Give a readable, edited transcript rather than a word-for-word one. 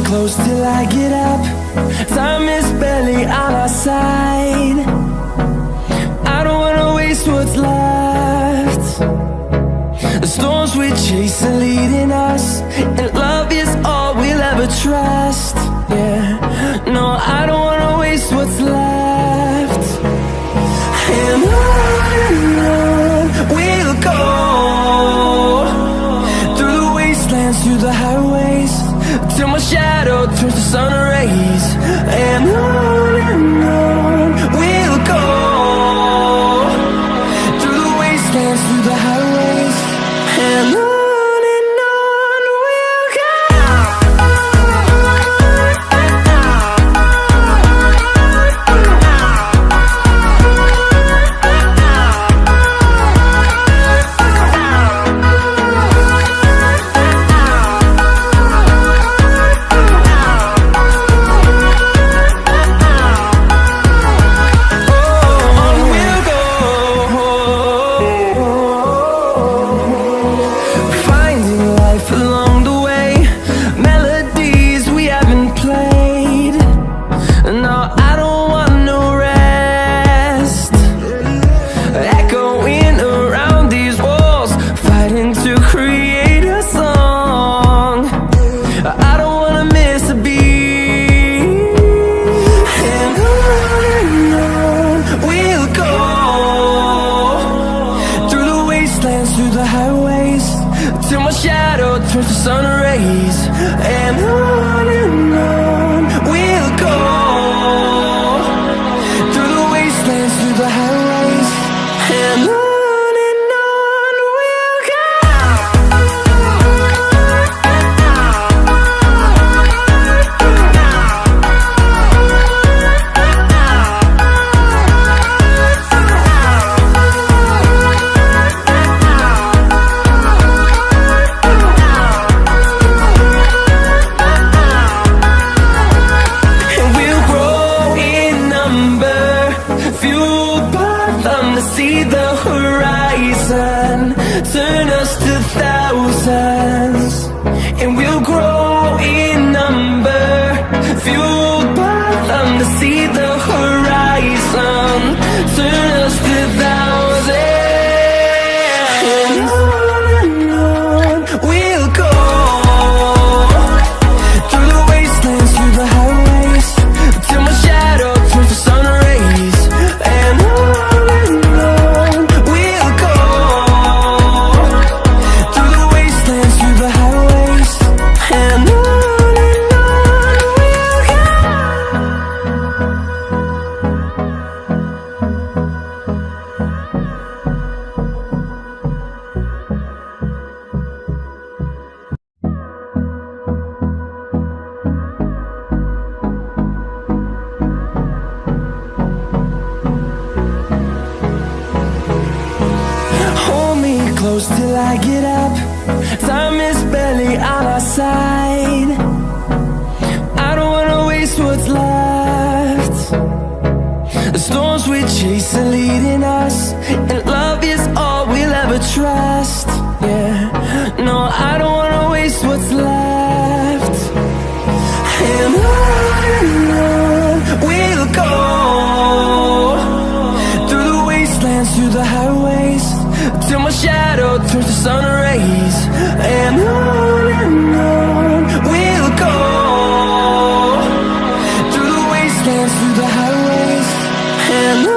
close till I get up. Time is barely on our side. I don't wanna waste what's left. The storms we chase are leading us, and love is all we'll ever trust. Yeah, no, I don't wanna waste what's left. And on we'll go, through the wastelands, through the highways, till my shadow turns to sun rays. And on we'll go, through the wastelands, through the highways, and on we'll go. Through the highways, till my shadow turns to sun rays. And on we'll go, through the wastelands, through the highways, and on we'll go. See the horizon, turn us to thousands, and we'll grow in number, fueled by them. To see the horizon, turn us to thousands, and on we'll go, through the wastelands, through the highways, till my shadow turns to sun rays. And close till I get up. Time is barely on our side. I don't wanna waste what's left. The storms we chase are leading us, and love is all we'll ever trust. Yeah, no, I don't wanna waste what's left. And on we'll go, through the wastelands, through the highways, till my shadow turns to sun rays. And on we'll go, through the wastelands, through the highways, and on.